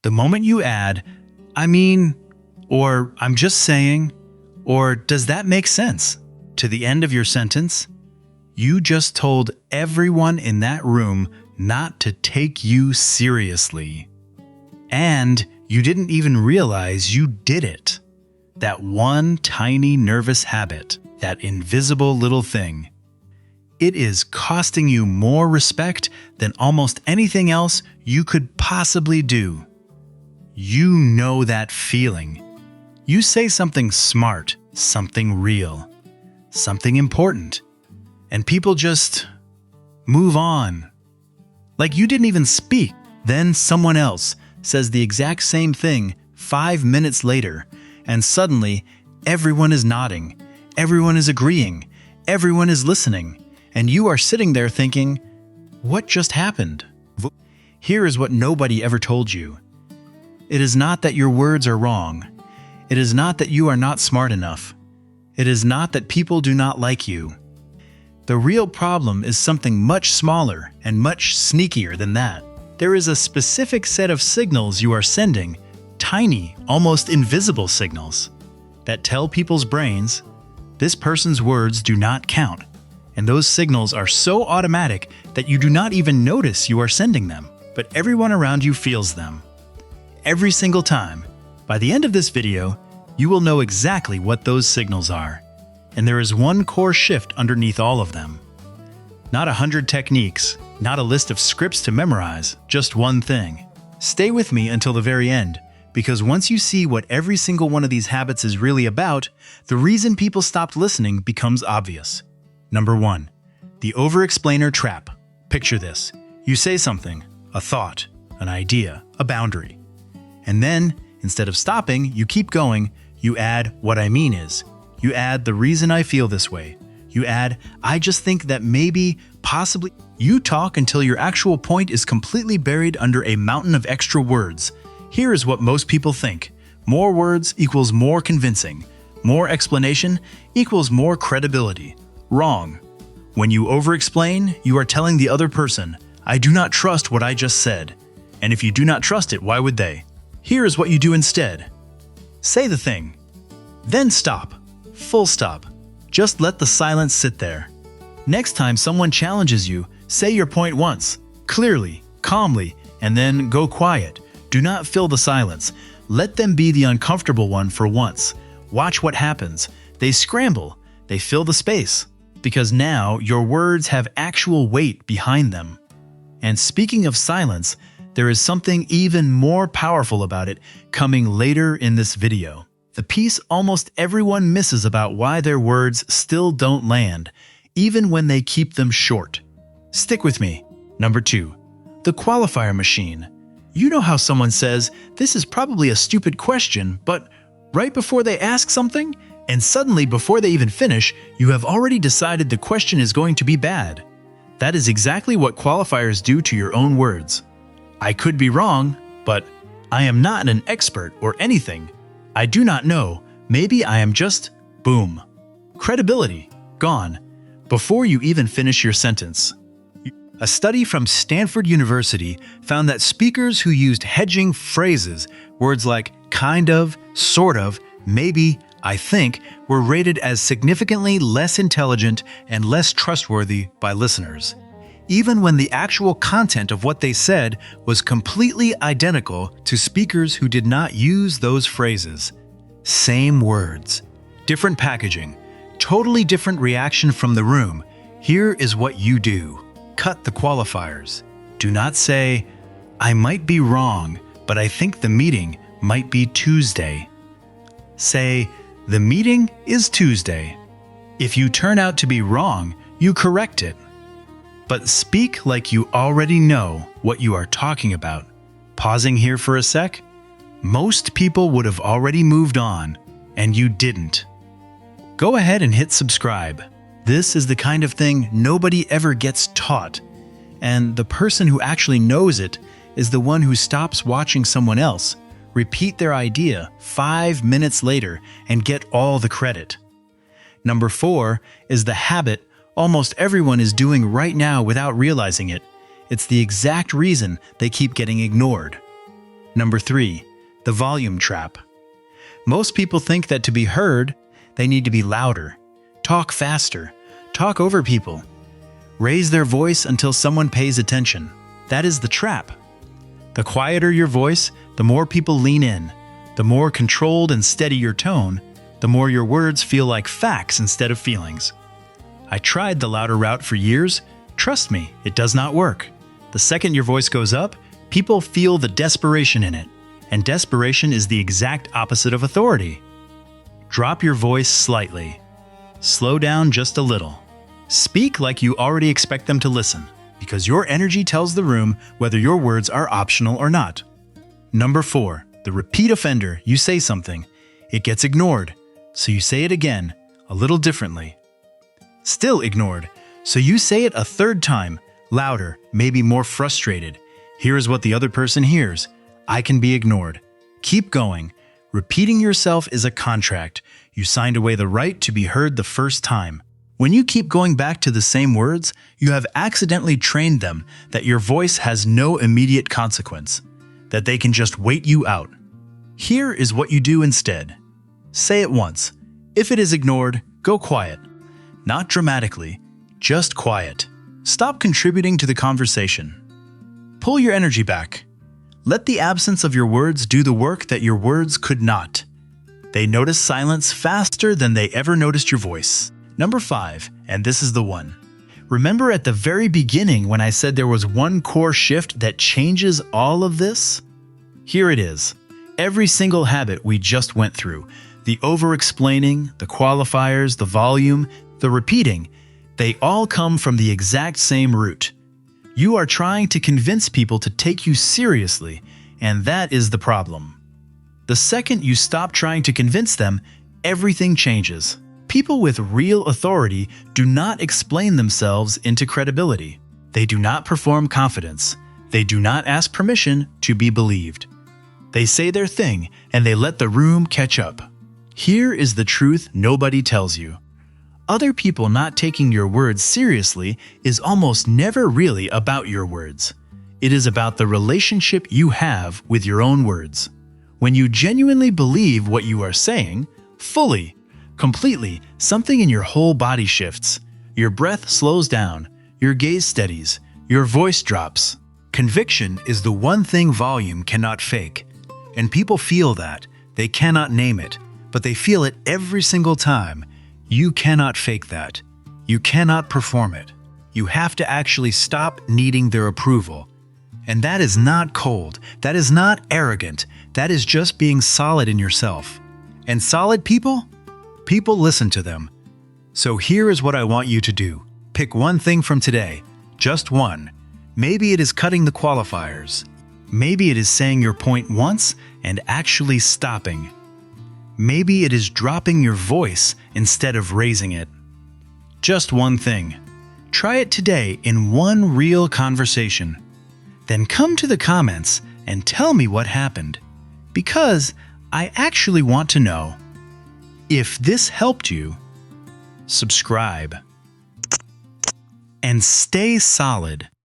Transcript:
The moment you add, I mean, or I'm just saying, or does that make sense, to the end of your sentence, you just told everyone in that room not to take you seriously. And you didn't even realize you did it. That one tiny nervous habit, that invisible little thing. It is costing you more respect than almost anything else you could possibly do. You know that feeling. You say something smart, something real, something important, and people just move on. Like you didn't even speak. Then someone else says the exact same thing 5 minutes later, and suddenly everyone is nodding, everyone is agreeing, everyone is listening, and you are sitting there thinking, what just happened? Here is what nobody ever told you. It is not that your words are wrong. It is not that you are not smart enough. It is not that people do not like you. The real problem is something much smaller and much sneakier than that. There is a specific set of signals you are sending, tiny, almost invisible signals, that tell people's brains, this person's words do not count. And those signals are so automatic that you do not even notice you are sending them, but everyone around you feels them. Every single time. By the end of this video, you will know exactly what those signals are. And there is one core shift underneath all of them. Not 100 techniques, not a list of scripts to memorize, just one thing. Stay with me until the very end, because once you see what every single one of these habits is really about, the reason people stopped listening becomes obvious. Number 1. The overexplainer trap. Picture this. You say something, a thought, an idea, a boundary. And then, instead of stopping, you keep going, you add what I mean is. You add the reason I feel this way. You add, I just think that maybe, possibly. You talk until your actual point is completely buried under a mountain of extra words. Here is what most people think. More words equals more convincing. More explanation equals more credibility. Wrong. When you over-explain, you are telling the other person, I do not trust what I just said. And if you do not trust it, why would they? Here is what you do instead. Say the thing. Then stop. Full stop. Just let the silence sit there. Next time someone challenges you, say your point once, clearly, calmly, and then go quiet. Do not fill the silence. Let them be the uncomfortable one for once. Watch what happens. They scramble. They fill the space. Because now your words have actual weight behind them. And speaking of silence, there is something even more powerful about it coming later in this video. The piece almost everyone misses about why their words still don't land, even when they keep them short. Stick with me. Number 2. The qualifier machine. You know how someone says, this is probably a stupid question, but right before they ask something, and suddenly before they even finish, you have already decided the question is going to be bad. That is exactly what qualifiers do to your own words. I could be wrong, but I am not an expert or anything. I do not know. Maybe I am just, boom. Credibility, gone, before you even finish your sentence. A study from Stanford University found that speakers who used hedging phrases, words like kind of, sort of, maybe, I think, were rated as significantly less intelligent and less trustworthy by listeners, even when the actual content of what they said was completely identical to speakers who did not use those phrases. Same words, different packaging, totally different reaction from the room. Here is what you do. Cut the qualifiers. Do not say, I might be wrong, but I think the meeting might be Tuesday. Say, the meeting is Tuesday. If you turn out to be wrong, you correct it. But speak like you already know what you are talking about. Pausing here for a sec. Most people would have already moved on, and you didn't. Go ahead and hit subscribe. This is the kind of thing nobody ever gets taught, and the person who actually knows it is the one who stops watching someone else repeat their idea 5 minutes later and get all the credit. Number 4 is the habit almost everyone is doing right now without realizing it. It's the exact reason they keep getting ignored. Number 3, the volume trap. Most people think that to be heard, they need to be louder, talk faster, talk over people, raise their voice until someone pays attention. That is the trap. The quieter your voice, the more people lean in. The more controlled and steady your tone, the more your words feel like facts instead of feelings. I tried the louder route for years. Trust me, it does not work. The second your voice goes up, people feel the desperation in it. And desperation is the exact opposite of authority. Drop your voice slightly. Slow down just a little. Speak like you already expect them to listen, because your energy tells the room whether your words are optional or not. Number 4, the repeat offender. You say something, it gets ignored, so you say it again, a little differently. Still ignored, so you say it a third time, louder, maybe more frustrated. Here is what the other person hears. I can be ignored. Keep going. Repeating yourself is a contract. You signed away the right to be heard the first time. When you keep going back to the same words, you have accidentally trained them that your voice has no immediate consequence, that they can just wait you out. Here is what you do instead. Say it once. If it is ignored, go quiet. Not dramatically, just quiet. Stop contributing to the conversation. Pull your energy back. Let the absence of your words do the work that your words could not. They notice silence faster than they ever noticed your voice. Number 5, and this is the one. Remember at the very beginning when I said there was one core shift that changes all of this? Here it is. Every single habit we just went through, the over-explaining, the qualifiers, the volume, the repeating, they all come from the exact same root. You are trying to convince people to take you seriously, and that is the problem. The second you stop trying to convince them, everything changes. People with real authority do not explain themselves into credibility. They do not perform confidence. They do not ask permission to be believed. They say their thing, and they let the room catch up. Here is the truth nobody tells you. Other people not taking your words seriously is almost never really about your words. It is about the relationship you have with your own words. When you genuinely believe what you are saying, fully, completely, something in your whole body shifts. Your breath slows down, your gaze steadies, your voice drops. Conviction is the one thing volume cannot fake. And people feel that. They cannot name it, but they feel it every single time. You cannot fake that. You cannot perform it. You have to actually stop needing their approval. And that is not cold. That is not arrogant. That is just being solid in yourself. And solid people? People listen to them. So here is what I want you to do. Pick one thing from today. Just one. Maybe it is cutting the qualifiers. Maybe it is saying your point once and actually stopping. Maybe it is dropping your voice instead of raising it. Just one thing. Try it today in one real conversation. Then come to the comments and tell me what happened. Because I actually want to know. If this helped you, subscribe. And stay solid.